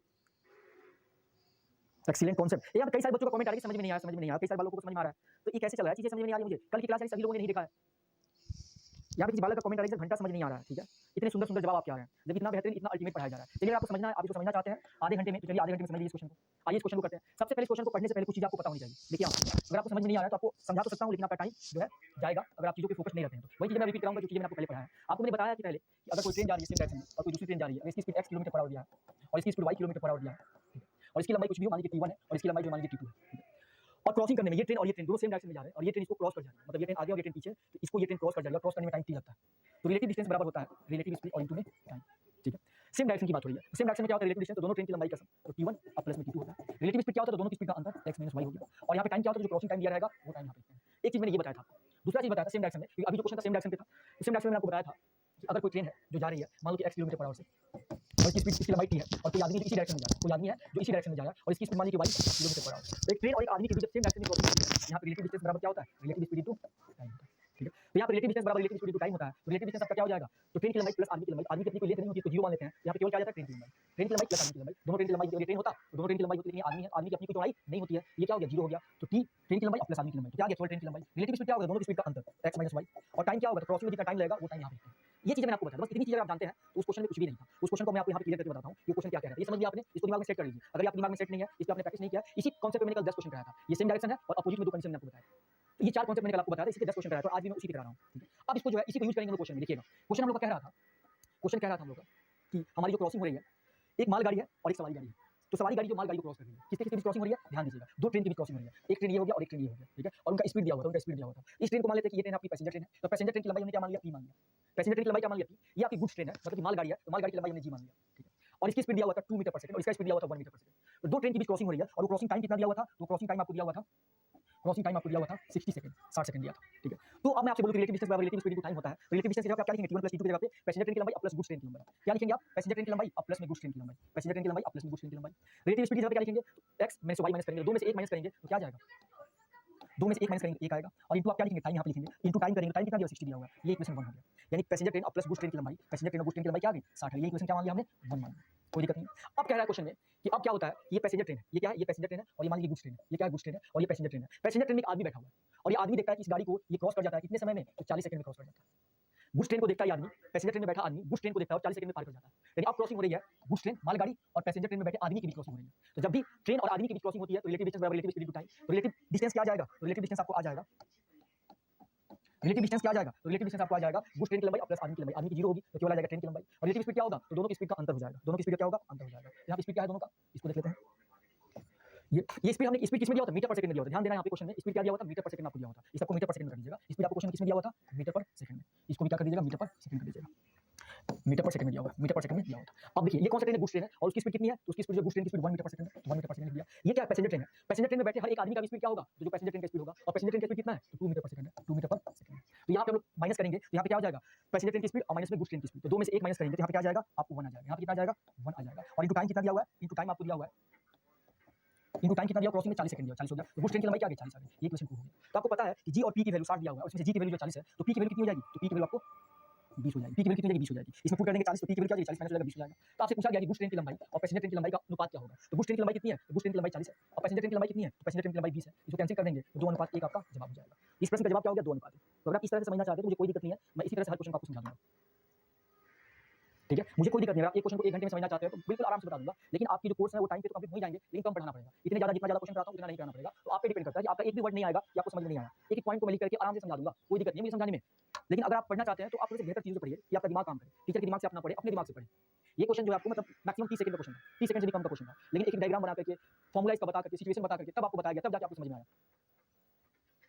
एक्सीलेंट कॉन्सेप्ट। यार कई सारे बच्चों का कमेंट आ रहा है कि समझ में नहीं आया, समझ में नहीं आया, कई सारे लोगों को समझ में आ रहा है, तो ये कैसे चल रहा है, चीजें समझ में नहीं आ रही मुझे, कल की क्लास में सभी लोगों ने नहीं देखा है। यहाँ पे किसी बालक का कमेंट आ रहा है घंटा समझ नहीं आ रहा है, ठीक है, इतने सुंदर सुंदर जवाब आप क्या रहे हैं, जब इतना बेहतरीन इतना अल्टीमेट पढ़ाया जा रहा है। चलिए आपको समझना है, आप इसको समझना चाहते हैं आधे घंटे में, तो चलिए आधे घंटे में समझ लीजिए इस क्वेश्चन को। आइए इस क्वेश्चन को करते हैं। सबसे पहले इस क्वेश्चन को पढ़ने से पहले कुछ चीजें आपको पता होनी चाहिए। देखिए अगर आपको समझ में नहीं आ रहा है तो आपको समझा तो सकता हूँ, लेकिन आपका टाइम जो है जाएगा अगर आप चीजों पे फोकस नहीं रहते हैं। तो वही चीजें मैं रिपीट कराऊंगा जो चीजें मैंने आपको पहले पढ़ाया है। आपको मैंने बताया कि पहले कि अगर कोई ट्रेन जा रही है सेम डायरेक्शन में और कोई दूसरी ट्रेन जा रही है, इसकी speed x kilometre per hour दिया है और इसकी speed y kilometre per hour दिया है, और इसकी लंबाई कुछ भी हो, मान लीजिए t1 है और इसकी लंबाई जो मान लीजिए t2 है, और क्रॉसिंग करने में ये ट्रेन और ये ट्रेन दोनों सेम डायरेक्शन में जा रहे हैं और ये ट्रेन इसको क्रॉस कर जा रही है, मतलब ये ट्रेन आगे और ये ट्रेन पीछे, तो इसको ये ट्रेन क्रॉस कर जाएगा, क्रॉस करने में टाइम t लगता है। तो रिलेटिव डिस्टेंस बराबर होता है रिलेटिव स्पीड और इनटू में टाइम, ठीक है। सेम डायरेक्शन की बात हो रही है, सेम डायरेक्शन में क्या होता है रिलेटिव डिस्टेंस, तो दोनों ट्रेन की लंबाई का सम, तो t1 अब प्लस में t2 होता है। रिलेटिव स्पीड क्या होता है, तो दोनों की स्पीड का अंतर x - y हो गया, और यहाँ पे टाइम क्या होता है, जो क्रॉसिंग टाइम दिया रहेगा वो टाइम यहाँ पे लिखते हैं। एक चीज मैंने ये बताया था आपको, दूसरा चीज बताया था सेम डायरेक्शन में, क्योंकि अभी जो क्वेश्चन था सेम डायरेक्शन पे था, तो सेम डायरेक्शन में मैंने आपको बताया था कि अगर कोई ट्रेन है जो जा रही है मान लो कि x किलोमीटर पर आवर से और इसकी स्पीड इसकी लंबाई t है, और कोई आदमी इसी डायरेक्शन में जा रहा है, कोई आदमी है जो इसी डायरेक्शन में जा रहा है और इसकी स्पीड मान लीजिए y किलोमीटर पर आवर, तो एक ट्रेन और एक आदमी की जब सेम डायरेक्शन में क्रॉसिंग होती है, यहाँ पे रिलेटिव डिस्टेंस बराबर क्या होता है, रिलेटिव स्पीड इनटू टाइम होता है, ठीक है। तो यहाँ पे रिलेटिव डिस्टेंस बराबर रिलेटिव स्पीड इनटू टाइम होता है, तो रिलेटिव डिस्टेंस आपका क्या हो जाएगा, तो ट्रेन की लंबाई प्लस आदमी की लंबाई, आदमी की अपनी कोई लेंथ नहीं होती है तो 0 मान लेते हैं, यहाँ पे केवल क्या आ जाता है ट्रेन की लंबाई, ट्रेन की लंबाई प्लस आदमी की लंबाई, दोनों ट्रेन की लंबाई, ट्रेन होता तो दोनों ट्रेन की लंबाई होती, लेकिन आदमी है, आदमी की अपनी कोई चौड़ाई नहीं होती है, ये क्या हो गया 0 हो गया, तो t ट्रेन की लंबाई प्लस आदमी की लंबाई, तो क्या आ गया केवल ट्रेन की लंबाई। रिलेटिव स्पीड क्या होगा, दोनों की स्पीड का अंतर x - y, और टाइम क्या होगा, तो क्रॉसिंग में जितना टाइम लगेगा वो टाइम यहाँ पे लिखते हैं। ये चीजें मैंने आपको बताया, बस इतनी चीजें आप जानते हैं तो उस क्वेश्चन में कुछ भी नहीं था, उस क्वेश्चन को मैं आपको यहाँ पे क्लियर करके बताता हूँ ये क्वेश्चन क्या कह रहा है, ये समझ लिया आपने, इसको दिमाग में सेट कर लीजिए। अगर आपके दिमाग में सेट नहीं है, इसको आपने प्रैक्टिस नहीं किया, इसी कॉन्सेप्ट पे मैंने कल 10 क्वेश्चन कराया था, ये सेम डायरेक्शन है और अपोजिट में 2 कंडीशन मैंने आपको बताया, तो ये 4 कॉन्सेप्ट मैंने कल आपको बताया था, इसी के 10 क्वेश्चन कराया था, आज भी मैं उसी पे करा रहा हूँ, ठीक है। अब इसको जो है इसी को यूज करेंगे हम लोग क्वेश्चन में। देखिएगा क्वेश्चन हम लोग का कह रहा था, क्वेश्चन कह रहा था हम लोग का कि हमारी जो क्रॉसिंग हो रही है, एक मालगाड़ी है और एक सवारी गाड़ी है, तो सवारी गाड़ी जो मालगाड़ी को क्रॉस कर रही है, किसके बीच क्रॉसिंग हो रही है, ध्यान दीजिएगा, 2 ट्रेन के बीच क्रॉसिंग हो रही है, एक ट्रेन ये हो गया और एक ट्रेन ये हो गया, ठीक है, और उनका स्पीड दिया हुआ था, उनका स्पीड दिया हुआ था। इस ट्रेन को मान लेते हैं कि ये ट्रेन आपकी पैसेंजर ट्रेन है, तो पैसेंजर ट्रेन की लंबाई हमने क्या मान लिया, p मान लिया, पैसेंजर ट्रेन की लंबाई क्या मान लिया, p, ये आपकी गुड्स ट्रेन है, मतलब कि मालगाड़ी है, तो मालगाड़ी की लंबाई हमने g मान लिया, ठीक है, और इसकी स्पीड दिया हुआ था 2 मीटर पर सेकंड और इसका स्पीड दिया हुआ था 1 मीटर पर सेकंड, तो 2 ट्रेन के बीच क्रॉसिंग हो रही है और वो क्रॉसिंग टाइम कितना दिया हुआ था, तो क्रॉसिंग टाइम आपको दिया हुआ था, क्रॉसिंग टाइम आपको दिया हुआ था 60 सेकंड, 60 सेकंड दिया था, ठीक है। तो अब मैं आपसे बोलूं कि रिलेटिव डिस्टेंस बराबर रिलेटिव स्पीड इनटू टाइम होता है, तो रिलेटिव डिस्टेंस की जगह आप क्या लिखेंगे, t1 + t2 की जगह पे पैसेंजर ट्रेन की लंबाई प्लस गुड्स ट्रेन की लंबाई, क्या लिखेंगे आप, पैसेंजर ट्रेन की लंबाई प्लस में गुड्स ट्रेन की लंबाई, पैसेंजर ट्रेन की लंबाई प्लस में गुड्स ट्रेन की लंबाई। रिलेटिव स्पीड की जगह पे क्या लिखेंगे, x - y माइनस करेंगे, 2 में से 1 माइनस करेंगे तो क्या जाएगा, 2 में से 1 माइनस करेंगे 1 आएगा, और इनटू आप क्या लिखेंगे, टाइम यहाँ पे लिखेंगे, इनटू टाइम करेंगे, टाइम कितना दिया 60 दिया हुआ है, ये इक्वेशन 1 हो गया, यानी passenger train plus goods train की लंबाई, पैसेंजर ट्रेन और गुड्स ट्रेन की लंबाई क्या आ गई 60 है, ये इक्वेशन क्या मान लिया हमने 1 मान लिया, कोई दिक्कत नहीं। अब कह रहा है क्वेश्चन में कि अब क्या होता है, ये पैसेंजर ट्रेन है, ये क्या है, ये पैसेंजर ट्रेन है और ये मान लीजिए गुड्स ट्रेन है, ये क्या है गुड्स ट्रेन है और ये पैसेंजर ट्रेन है। पैसेंजर ट्रेन में एक आदमी बैठा हुआ है और ये आदमी देखता है कि इस गाड़ी को ये क्रॉस कर जाता है कितने समय में, तो 40 सेकंड में क्रॉस कर जाता है। गुड्स ट्रेन को देखता है आदमी, पैसेंजर ट्रेन में बैठा आदमी गुड्स ट्रेन को देखता है और 40 सेकंड में पार कर जाता है, यानी अब क्रॉसिंग हो रही है गुड्स ट्रेन मालगाड़ी और पैसेंजर ट्रेन में बैठे आदमी की बीच क्रॉसिंग हो रही है। तो जब भी ट्रेन और आदमी के बीच क्रॉसिंग होती है तो रिलेटिव डिस्टेंस बराबर रिलेटिव स्पीड इनटू टाइम, तो रिलेटिव डिस्टेंस क्या आ जाएगा, तो रिलेटिव डिस्टेंस आपको आ जाएगा, रिलेटिव डिस्टेंस क्या आ जाएगा, तो रिलेटिव डिस्टेंस आपको आ जाएगा गुड्स ट्रेन की लंबाई प्लस आदमी की लंबाई, आदमी की 0 होगी तो केवल आ जाएगा ट्रेन की लंबाई, और रिलेटिव स्पीड क्या होगा, तो दोनों की स्पीड का अंतर हो जाएगा, दोनों की स्पीड क्या होगा, अंतर हो जाएगा। यहाँ पे स्पीड क्या है दोनों का, इसको देख लेते हैं। ये स्पीड हमने स्पीड किसमें दिया होता, मीटर पर सेकंड में दिया होता, ध्यान देना यहाँ पे क्वेश्चन में स्पीड क्या दिया हुआ था, मीटर पर सेकंड में आपको दिया होता, इस सबको मीटर पर सेकंड में कर दीजिएगा, स्पीड आपको क्वेश्चन में किसमें दिया हुआ था, मीटर पर सेकंड में, इसको भी क्या कर दीजिएगा मीटर पर सेकंड कर दीजिएगा, मीटर पर सेकंड में दिया हुआ, मीटर पर सेकंड में दिया होता। अब देखिए ये कौन सा ट्रेन है, गुड्स ट्रेन है और उसकी स्पीड कितनी है, तो उसकी स्पीड जो गुड्स ट्रेन की स्पीड 1 मीटर पर सेकंड है, तो 1 मीटर पर सेकंड दिया। ये क्या है, पैसेंजर ट्रेन है, पैसेंजर ट्रेन में बैठे हर एक आदमी का स्पीड क्या होगा, जो पैसेंजर ट्रेन का स्पीड होगा, और पैसेंजर ट्रेन का स्पीड कितना है, तो 2 मीटर पर सेकंड है, 2 मीटर पर सेकंड। तो यहाँ पे हम लोग माइनस करेंगे तो यहाँ पे क्या हो जाएगा, पैसेंजर ट्रेन की स्पीड और माइनस में गुड्स ट्रेन की स्पीड, तो 2 में से 1 माइनस करेंगे तो यहाँ पे क्या आ जाएगा, आपको 1 आ जाएगा, यहाँ पे कितना आ जाएगा 1 आ जाएगा, और इनटू टाइम कितना दिया हुआ है, इनटू टाइम आपको दिया हुआ है, इनको टाइम कितना दिया, क्रॉसिंग में 40 सेकंड दिया, 40 हो गया, तो गुड्स ट्रेन की लंबाई क्या आ गई 40 आ गई, ये क्वेश्चन 2 हो गया। तो आपको पता है कि जी और पी की वैल्यू 60 दिया हुआ है, उसमें से जी की वैल्यू जो 40 है तो पी की वैल्यू कितनी हो जाएगी, तो पी की वैल्यू आपको 20 हो जाएगी। पी की वैल्यू कितनी हो जाएगी? 20 हो जाएगी। इसमें पुट कर देंगे 40 तो पी की वैल्यू क्या आ जाएगी? 40 माइनस हो जाएगा 20 हो जाएगा। तो आपसे पूछा गया कि गुड्स ट्रेन की लंबाई और पैसेंजर ट्रेन की लंबाई का अनुपात क्या होगा? तो गुड्स ट्रेन की लंबाई कितनी है? तो गुड्स ट्रेन की लंबाई 40 है और पैसेंजर ट्रेन की लंबाई कितनी है? तो पैसेंजर ट्रेन की लंबाई 20 है। इसको कैंसिल कर देंगे तो 2:1 आपका जवाब हो जाएगा। इस प्रश्न का जवाब क्या हो गया? 2:1। तो अगर आप इस तरह से समझना चाहते हैं तो मुझे कोई दिक्कत नहीं है, मैं इसी तरह से हर क्वेश्चन को आपको समझा दूंगा। ठीक है, मुझे कोई दिक्कत नहीं है। आप एक क्वेश्चन को 1 घंटे में समझना चाहते हैं तो बिल्कुल आराम से बता दूंगा, लेकिन आपकी जो कोर्स है वो टाइम पे तो कंप्लीट हो ही जाएंगे, लेकिन कम पढ़ना पड़ेगा। जितना ज्यादा क्वेश्चन कराता हूं उतना नहीं कराना पड़ेगा। तो आप पे डिपेंड करता है कि आपका एक भी वर्ड नहीं आएगा कि आपको समझ में नहीं आया। एक एक पॉइंट को मैं लिख करके आराम से समझा दूंगा, कोई दिक्कत नहीं है मुझे समझाने में। लेकिन अगर आप पढ़ना चाहते हैं तो आप थोड़ी बेहतर चीजों से पढ़िए कि आपका दिमाग काम करे, टीचर के दिमाग से अपना पढ़े, अपने दिमाग से पढ़े। ये क्वेश्चन जो है आपको मतलब मैक्सिमम 30 सेकंड का क्वेश्चन है, 30 सेकंड से भी कम का क्वेश्चन है, लेकिन एक डायग्राम बना करके, फॉर्मूला इसका बता करके, सिचुएशन बता करके तब आपको बताया गया, तब जाके आपको समझ में आया।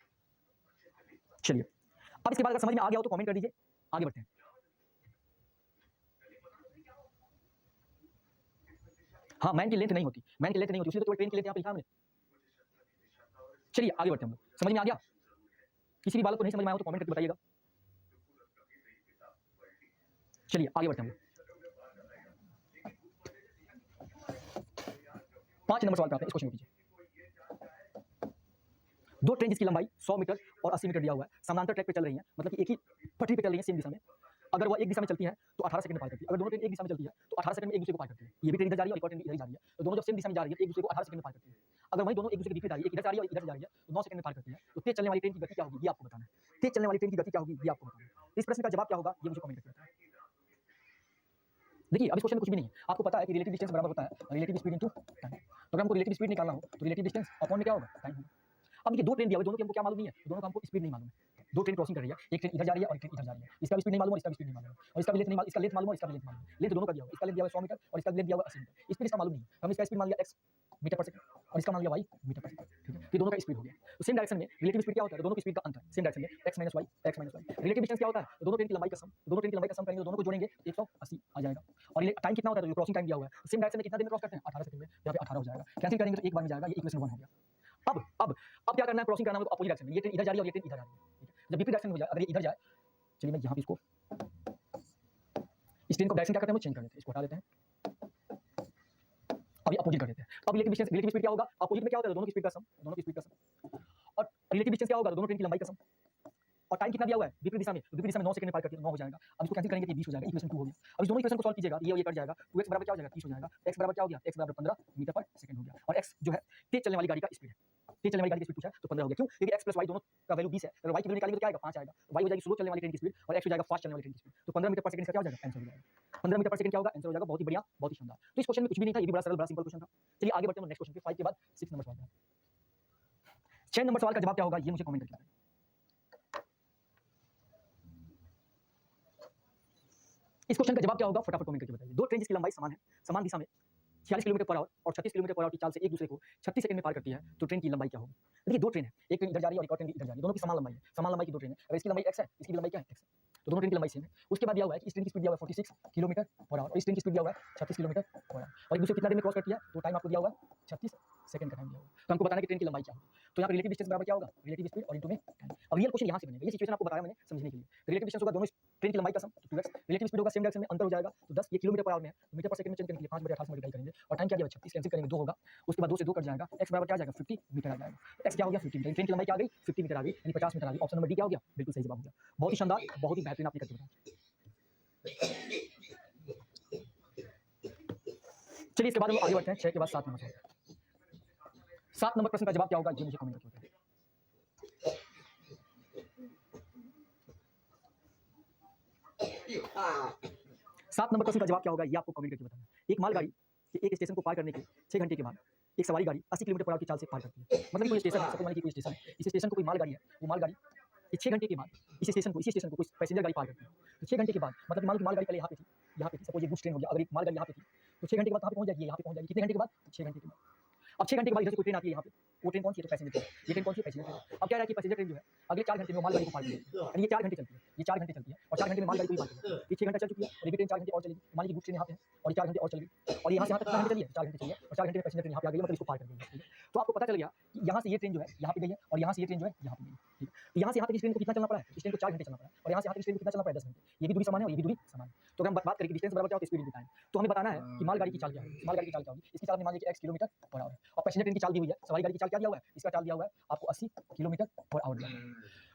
चलिए, अब इसके बाद अगर समझ में आ गया हो तो कमेंट कर दीजिए, आगे बढ़ते हैं। हाँ, मैन की लेंथ नहीं होती, मैन की लेंथ नहीं होती, इसलिए तो ट्रेन की लेंथ यहाँ पे लिखा है हमने। चलिए आगे बढ़ते हैं हम लोग। समझ में आ गया? किसी भी बालक को नहीं समझ में आया हो तो कमेंट करके बताइएगा। चलिए आगे बढ़ते हैं हम लोग। 5 नंबर सवाल पे आते हैं, इस क्वेश्चन को कीजिए। दो ट्रेन जिसकी लंबाई 100 मीटर और 80 मीटर दिया हुआ है, समानांतर ट्रैक पे चल रही हैं, मतलब कि एक ही पटरी पे चल रही है, सेम दिशा में। अगर वह एक दिशा में चलती है तो 18 सेकंड में पार करती है। अगर दोनों ट्रेन एक दिशा में चलती है तो 18 सेकंड में एक दूसरे को पार करती है। ये भी ट्रेन इधर जा रही है और एक और ट्रेन इधर जा रही है, तो दोनों जब सेम दिशा में जा रही है एक दूसरे को 18 सेकंड में पार करती है। अगर वही दोनों एक दूसरे के विपरीत आ रही है, एक इधर जा रही है और इधर जा रही है, तो 9 सेकंड में पार करती है। तो तेज चलने वाली ट्रेन की गति क्या होगी ये आपको बताना है। तेज चलने वाली ट्रेन की गति क्या होगी ये आपको बताना है। इस प्रश्न का जवाब क्या होगा ये मुझे कमेंट करके बताएं। देखिए, अब इस क्वेश्चन में कुछ भी नहीं है। आपको पता है कि रिलेटिव डिस्टेंस बराबर होता है रिलेटिव स्पीड इनटू टाइम। तो अगर हमको रिलेटिव स्पीड निकालना हो तो रिलेटिव डिस्टेंस अपॉन में क्या होगा? टाइम होगा। अब ये दो ट्रेन दिया हुआ है, दोनों की हमको क्या मालूम नहीं है, दोनों का हमको स्पीड नहीं मालूम है। दो ट्रेन क्रॉसिंग कर रही है, एक ट्रेन इधर जा रही है और एक ट्रेन इधर जा रही है। इसका भी स्पीड नहीं मालूम और इसका भी स्पीड नहीं मालूम और इसका भी लेंथ नहीं मालूम, इसका लेंथ मालूम और इसका भी लेंथ मालूम। लेंथ दोनों का दिया हुआ है, इसका लेंथ दिया हुआ है 100 मीटर और इसका लेंथ दिया हुआ है 80 मीटर। स्पीड इसका मालूम नहीं है, हम इसका स्पीड मान लिया x मीटर पर सेकंड और इसका मान लिया y मीटर पर सेकंड। ठीक है, ये दोनों का स्पीड हो गया। तो सेम डायरेक्शन में रिलेटिव स्पीड क्या होता है? दोनों की स्पीड का अंतर। सेम डायरेक्शन में x - y x - y। Relative distance क्या होता है? दोनों ट्रेन की लंबाई का सम। दोनों ट्रेन की लंबाई का सम करेंगे तो दोनों को जोड़ेंगे 180 आ जाएगा। और ये टाइम कितना होता है? जो क्रॉसिंग टाइम दिया हुआ है, सेम डायरेक्शन में कितना देर में क्रॉस करते हैं? 18 सेकंड में। यहाँ पे 18 हो जाएगा, कैंसिल करेंगे तो एक बार में जाएगा, ये इक्वेशन 1 हो गया। अब क्या करना है? क्रॉसिंग करना है तो अपोजिट डायरेक्शन में, ये ट्रेन इधर जा रही है और ये ट्रेन इधर जा रही है। ठीक है, जब विपरीत डायरेक्शन में हो जाए, अगर ये इधर जाए, चलिए मैं यहाँ पे इसको इस ट्रेन को डायरेक्शन क्या करते हैं? चेंज कर देते हैं, इसको हटा देते हैं, अभी अपोजिट कर देते हैं। अब रिलेटिव स्पीड क्या होगा? अपोजिट में क्या होता है? दोनों की स्पीड का सम, दोनों की स्पीड का सम। और रिलेटिव डिस्टेंस क्या होगा? दोनों ट्रेन की लंबाई का सम। और टाइम कितना दिया हुआ है? विपरीत दिशा में, विपरीत दिशा में 9 सेकंड में पार करती है, 9 हो जाएगा। अब इसको कैंसिल करेंगे तो 20 हो जाएगा, इक्वेशन 2 हो गया। अब इस दोनों इक्वेशन को सॉल्व कीजिएगा, ये और ये कट जाएगा, 2x बराबर क्या हो जाएगा? 30 हो जाएगा। x बराबर क्या हो गया? x बराबर 15 मीटर पर सेकंड हो गया। और x जो है तेज चलने वाली गाड़ी का स्पीड है, तेज चलने वाली गाड़ी की स्पीड पूछा है तो 15 हो गया। क्यों? क्योंकि x + y दोनों का वैल्यू 20 है, अगर y की वैल्यू निकालेंगे तो क्या आएगा? 5 आएगा। y हो जाएगी स्लो चलने वाली ट्रेन की स्पीड और x हो जाएगा फास्ट चलने वाली ट्रेन की स्पीड। तो 15 मीटर पर सेकंड इसका क्या हो जाएगा? आंसर हो जाएगा। 15 मीटर पर सेकंड क्या होगा? आंसर हो जाएगा। बहुत ही बढ़िया, बहुत ही शानदार। तो इस क्वेश्चन में कुछ भी नहीं था, ये भी बड़ा सरल, बड़ा सिंपल क्वेश्चन था। चलिए आगे बढ़ते हैं नेक्स्ट क्वेश्चन पे। 5 के बाद 6 नंबर सवाल पे। 6 नंबर सवाल का जवाब क्या होगा ये मुझे कमेंट करके बताइए। इस क्वेश्चन का जवाब क्या होगा फटाफट कमेंट करके बताइए। दो ट्रेन जिसकी लंबाई समान है, समान दिशा में 46 किलोमीटर पर आवर और 36 किलोमीटर पर आवर की चाल से एक दूसरे को 36 सेकंड में पार करती है, तो ट्रेन की लंबाई क्या होगी? देखिए दो ट्रेन है, एक ट्रेन इधर जा रही है और एक और ट्रेन इधर जा रही है, दोनों की समान लंबाई है, समान लंबाई की दो ट्रेन है। अगर इसकी लंबाई x है, इसकी लंबाई क्या है? x है, तो दोनों ट्रेन की लंबाई सेम है। उसके बाद दिया हुआ है कि इस ट्रेन की स्पीड दिया हुआ है 46 किलोमीटर पर आवर और इस ट्रेन की स्पीड दिया हुआ है 36 किलोमीटर पर आवर और एक दूसरे कितना देर में क्रॉस करती है? तो टाइम आपको दिया हुआ है 36 सेकंड का टाइम दिया हुआ है। तो हमको बताना है कि ट्रेन की लंबाई क्या होगी। तो यहाँ पर रिलेटिव डिस्टेंस बराबर क्या होगा? रिलेटिव स्पीड और इनटू में टाइम। अब रियल क्वेश्चन यहाँ से बनेगा, ये सिचुएशन आपको बताया मैंने समझने के लिए। रिलेटिव डिस्टेंस होगा दोनों ट्रेन की लंबाई का सम, तो 2x। रिलेटिव स्पीड होगा सेम डायरेक्शन में, अंतर हो जाएगा तो 10, ये किलोमीटर पर आवर में है, तो मीटर पर सेकंड में चेंज करने के लिए 5/18 से मल्टीप्लाई करेंगे और टाइम क्या दिया हुआ है 36, कैंसिल करेंगे 2 होगा। उसके बाद 2 से 2 कट जाएगा, x बराबर क्या आ जाएगा? 50 मीटर आ जाएगा। तो x क्या हो गया? 50 मीटर। ट्रेन की लंबाई क्या आ गई? 50 मीटर आ गई, यानी 50 मीटर आ गई। ऑप्शन नंबर डी क्या हो गया? बिल्कुल सही जवाब हो गया। बहुत ही शानदार, बहुत ही बेहतरीन आपने करके बताया। चलिए इसके बाद हम आगे बढ़ते हैं 6 के बाद 7 नंबर सवाल। 7 नंबर प्रश्न का जवाब क्या होगा ये मुझे कमेंट करके बताइए। 7 नंबर प्रश्न का जवाब क्या होगा ये आपको कमेंट करके बताना। एक मालगाड़ी एक स्टेशन को पार करने के 6 घंटे के बाद एक सवारी गाड़ी 80 किलोमीटर पर आवर की चाल से पार करती है। मतलब कोई स्टेशन है, सपोज मानिए कि कोई स्टेशन है, इस स्टेशन को कोई मालगाड़ी है, वो मालगाड़ी 6 घंटे के बाद इसी स्टेशन को कोई पैसेंजर गाड़ी पार करती है। तो 6 घंटे के बाद मतलब मान लो कि मालगाड़ी पहले यहाँ पे थी, सपोज ये गुड्स ट्रेन हो गया, अगर एक मालगाड़ी यहाँ पे थी तो 6 घंटे के बाद कहाँ पे पहुँच जाएगी? यहाँ पे पहुँच जाएगी। कितने घंटे के बाद? 6 घंटे के बाद। अब 6 घंटे के बाद इधर से कोई ट्रेन आती है यहाँ पे, वो ट्रेन कौन सी है? तो पैसेंजर ट्रेन। ये ट्रेन कौन सी है? Passenger train. अब क्या है कि पैसेंजर ट्रेन जो है अगले 4 घंटे में मालगाड़ी को पार करेगी, यानी ये 4 घंटे चलती है, ये 4 घंटे चलती है और 4 घंटे में मालगाड़ी को ही पार करेगी। ये 6 घंटा चल चुकी है और ये भी ट्रेन 4 घंटे और चलेगी। मान लीजिए गुड्स ट्रेन यहाँ पे है और ये 4 घंटे और चलेगी और यहाँ से यहाँ तक कितने घंटे चली है? 4 घंटे चली है और 4 घंटे में पैसेंजर ट्रेन यहाँ पे आ गई, मतलब इसको पार कर देगी। ठीक है, तो आपको पता चल गया कि यहाँ से ये ट्रेन जो है यहाँ पे गई है और यहाँ से ये ट्रेन जो है यहाँ पे गई है। ठीक है, तो यहाँ से यहाँ तक इस ट्रेन को कितना चलना पड़ा है? इस ट्रेन को 4 घंटे चलना पड़ा है और यहाँ से यहाँ तक इस ट्रेन को कितना चलना पड़ा है? 10 घंटे। ये भी दूरी समान है और ये भी दूरी समान है। तो अगर हम बात करें कि डिस्टेंस बराबर क्या होता है? Speed into time. तो हमें बताना है कि मालगाड़ी की चाल क्या होगी। मालगाड़ी की चाल क्या होगी? इसकी चाल हमने मान ली कि x किलोमीटर पर आवर है और पैसेंजर ट्रेन की चाल दी हुई है, सवारी गाड़ी की चाल क्या दिया हुआ है? इसका चाल दिया हुआ है आपको 80 किलोमीटर पर आवर दिया हुआ है।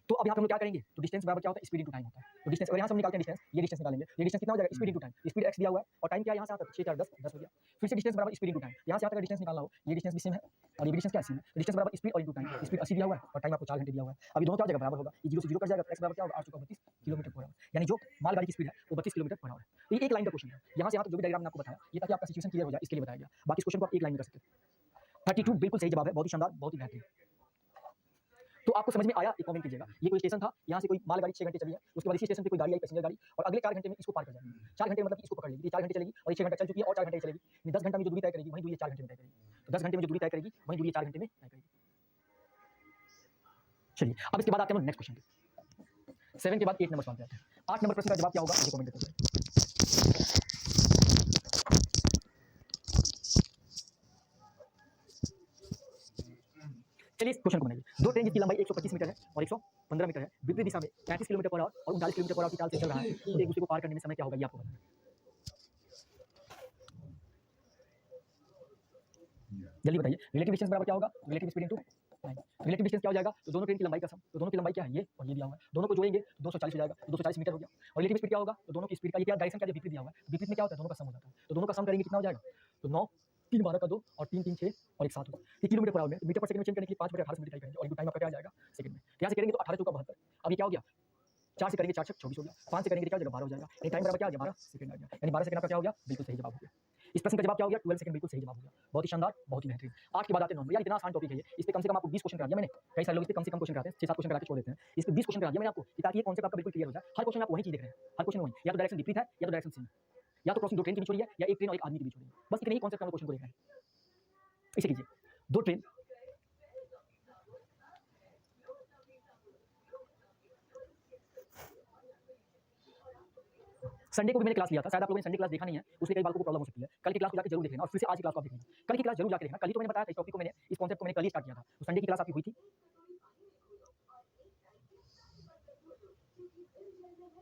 तो अब यहाँ पे हम लोग क्या करेंगे, तो डिस्टेंस बराबर क्या होता है, स्पीड इनटू टाइम होता है। तो डिस्टेंस अगर यहाँ से हम निकालते हैं डिस्टेंस, ये डिस्टेंस निकालेंगे, ये डिस्टेंस कितना हो जाएगा, speed into time, speed x दिया हुआ है और टाइम क्या है यहाँ से आता है 6 4 10 10 हो गया। फिर से डिस्टेंस बराबर स्पीड इनटू टाइम, यहाँ से आता है डिस्टेंस निकालना हो, ये डिस्टेंस भी सेम है और ये भी डिस्टेंस क्या सेम है, डिस्टेंस बराबर स्पीड और इनटू टाइम, स्पीड 80 दिया हुआ है और टाइम आपको 4 घंटे दिया हुआ है। अभी दोनों क्या हो जाएगा, बराबर होगा, ये 0 से 0 कट जाएगा, x बराबर क्या होगा 832 किलोमीटर पर आवर, यानी जो मालगाड़ी की स्पीड है वो 32 किलोमीटर पर आवर है। तो ये एक लाइन का क्वेश्चन है, यहाँ से यहाँ तक जो भी डायग्राम मैंने आपको बताया ये ताकि आपका सिचुएशन क्लियर हो जाए इसके लिए बताया गया, बाकी इस क्वेश्चन को आप एक लाइन में कर सकते हैं। 32 बिल्कुल सही जवाब है, बहुत ही शानदार, बहुत ही बेहतरीन। तो आपको समझ में आया, एक कमेंट कीजिएगा। ये कोई स्टेशन था, यहाँ से कोई मालगाड़ी 6 घंटे चली है, उसके बाद इसी स्टेशन पे कोई गाड़ी आई, पैसेंजर गाड़ी, और अगले 4 घंटे में इसको पार कर जाएगी। 4 घंटे मतलब कि इसको पकड़ लेगी, 4 घंटे चलेगी और ये 6 घंटा चल चुकी है और 4 घंटे चलेगी, यानी 10 घंटा में जो दूरी तय करेगी वही दूरी 4 घंटे में तय करेगी। तो 10 घंटे में जो दूरी तय करेगी वही दूरी 4 घंटे में तय करेगी। चलिए अब इसके बाद आते हैं नेक्स्ट क्वेश्चन पे। 7 के बाद 8 नंबर सवाल पे आते हैं। 8 नंबर प्रश्न का जवाब क्या होगा मुझे कमेंट करके। चलिए इस क्वेश्चन को बनाइए। दो ट्रेन जिसकी लंबाई 125 मीटर है और 115 मीटर है, विपरीत दिशा में 35 किलोमीटर पर आवर और 39 किलोमीटर पर आवर की चाल से चल रहा है, तो एक दूसरे को पार करने में समय क्या होगा ये आपको बताना है। जल्दी बताइए, रिलेटिव डिस्टेंस बराबर क्या होगा, relative speed into time. Relative distance क्या हो जाएगा, तो दोनों ट्रेन की लंबाई का सम, तो दोनों की लंबाई क्या है ये और ये दिया हुआ है, दोनों को जोड़ेंगे तो 240 हो जाएगा, तो 240 मीटर हो गया। और रिलेटिव स्पीड क्या होगा, तो दोनों की स्पीड का ये क्या डायरेक्शन क्या विपरीत दिया हुआ है, विपरीत में क्या होता है दोनों का सम हो जाता है, तो दोनों का सम करेंगे कितना हो जाएगा, तो 9 3 12 का 2 और 3 3 6 और 1 7 होगा। ये किलोमीटर पर आवर में, मीटर पर सेकंड में चेंज करने के लिए 5 बटे 18 से मल्टीप्लाई करेंगे और टाइम आपका क्या आ जाएगा सेकंड में। यहाँ से करेंगे तो 18 चौका 72, अब ये क्या हो गया 4 से करेंगे 4 6 24 हो गया, 5 से करेंगे क्या हो जाएगा 12 हो जाएगा, यानी टाइम बराबर क्या आ गया 12 सेकंड आ गया, यानी 12 सेकंड आपका क्या हो गया बिल्कुल सही जवाब हो गया। इस प्रश्न का जवाब क्या हो गया 12 सेकंड, बिल्कुल सही जवाब हो गया, बहुत ही शानदार, बहुत ही बेहतरीन। 8 के बाद आते हैं 9, यार इतना आसान टॉपिक है ये, इस पे कम से कम आपको 20 क्वेश्चन करा दिया मैंने, कई सारे लोग इस पे कम से कम क्वेश्चन कराते हैं 6 7 क्वेश्चन करा के छोड़ देते हैं, इस पे 20 क्वेश्चन करा दिया मैंने आपको ताकि ये कॉन्सेप्ट आपका बिल्कुल क्लियर हो जाए। हर क्वेश्चन में आप वही चीज देख रहे हैं, हर क्वेश्चन में वही, या तो डायरेक्शन विपरीत है या तो डायरेक्शन सेम है, या तो क्रॉसिंग दो ट्रेन के बीच हो रही है या एक ट्रेन और एक आदमी के बीच हो रही है, बस इतने ही कॉन्सेप्ट हम क्वेश्चन को देख रहे हैं। इसे कीजिए, दो ट्रेन संडे को भी मैंने क्लास लिया था, शायद आप लोगों ने संडे क्लास देखा नहीं है, उसके कई बालकों को प्रॉब्लम हो सकती है। कल की क्लास को जाकर जरूर देखना और फिर से आज की क्लास को आप देखना, कल की क्लास जरूर जाकर देखना। कल ही तो मैंने बताया था इस टॉपिक को, मैंने इस कॉन्सेप्ट को मैंने कल ही स्टार्ट किया था, तो संडे की क्लास आपकी हुई थी।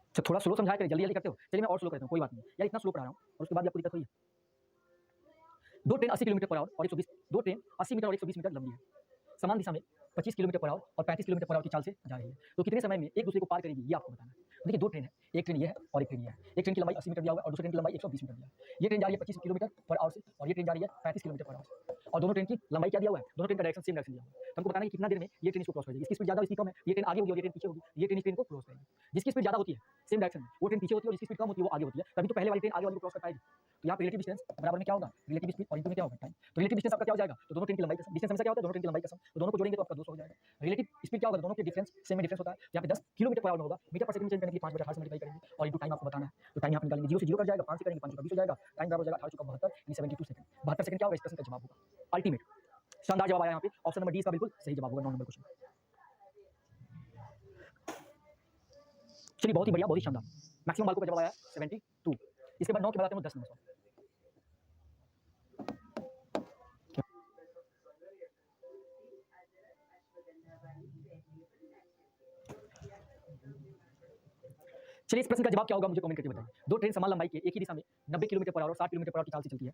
अच्छा थोड़ा स्लो समझाया करें, जल्दी जल्दी करते हो, चलिए मैं और स्लो करता हूँ, कोई बात नहीं यार, इतना स्लो पढ़ा रहा हूँ और उसके बाद आपको दिक्कत हुई है। दो ट्रेन 80 किलोमीटर पर आवर और 120, दो ट्रेन 80 मीटर और 120 मीटर लंबी है, समान दिशा में 25 किलोमीटर पर आवर और 35 किलोमीटर पर आवर की चाल से जा रही है, तो कितने समय में एक दूसरे को पार करेगी ये आपको बताना है। देखिए दो ट्रेन है, एक ट्रेन ये है और एक ट्रेन ये है, एक ट्रेन की लंबाई 80 मीटर दिया हुआ है और दूसरी ट्रेन की लंबाई 120 मीटर दिया है। ये ट्रेन जा रही है 25 किलोमीटर पर आवर से और ये ट्रेन जा रही है 35 किलोमीटर पर आवर और दोनों ट्रेन की लंबाई क्या दिया हुआ है, दोनों ट्रेन का डायरेक्शन सेम डायरेक्शन दिया हुआ है, तो हमको बताना है कि कितना देर में ये ट्रेन इसको क्रॉस करेगी। इसकी स्पीड ज्यादा इसकी कम है, ये ट्रेन आगे होगी और ये ट्रेन पीछे होगी, ये ट्रेन इस ट्रेन को क्रॉस करेगी। जिसकी स्पीड ज्यादा होती है सेम डायरेक्शन में वो ट्रेन पीछे होती है और जिसकी स्पीड कम होती है वो आगे होती है, तभी तो पहले वाली ट्रेन आगे वाली को क्रॉस कर पाएगी। तो यहाँ पे रिलेटिव डिस्टेंस बराबर में क्या होगा, रिलेटिव स्पीड और इनटू में क्या होगा टाइम, तो रिलेटिव डिस्टेंस आपका क्या हो जाएगा, तो दोनों ट्रेन की लंबाई का सम, डिस्टेंस हमेशा क्या होता है दोनों ट्रेन की लंबाई का सम, तो दोनों को जोड़ेंगे तो आपका 200 हो जाएगा। रिलेटिव स्पीड क्या होगा, दोनों के डिफरेंस सेम में डिफरेंस होता है, यहाँ पे 10 किलोमीटर पर आवर में होगा, मीटर पर सेकंड चेंज करने के लिए 5 बटे 18 से मल्टीप्लाई करेंगे और इनटू टाइम आपको बताना है, तो टाइम यहाँ पे निकालेंगे 0 से 0 कट जाएगा, 5 से करेंगे 5 का 20 हो जाएगा, टाइम बराबर हो जाएगा 18 72 यानी 72 सेकंड। 72 सेकंड क्या होगा इस प्रश्न का जवाब होगा अल्टीमेट, शानदार जवाब आया यहाँ पे, ऑप्शन नंबर डी इसका बिल्कुल सही जवाब होगा 9 नंबर क्वेश्चन। चलिए बहुत ही बढ़िया, बहुत ही शानदार, मैक्सिमम मार्कों का जवाब आया 72। इसके बाद 9 के बाद आते हैं 10 नंबर। चलिए इस प्रश्न का जवाब क्या होगा मुझे कमेंट करके बताइए। दो ट्रेन समान लंबाई के एक ही दिशा में 90 किलोमीटर पर आवर और 60 किलोमीटर पर आवर की चाल से चलती है,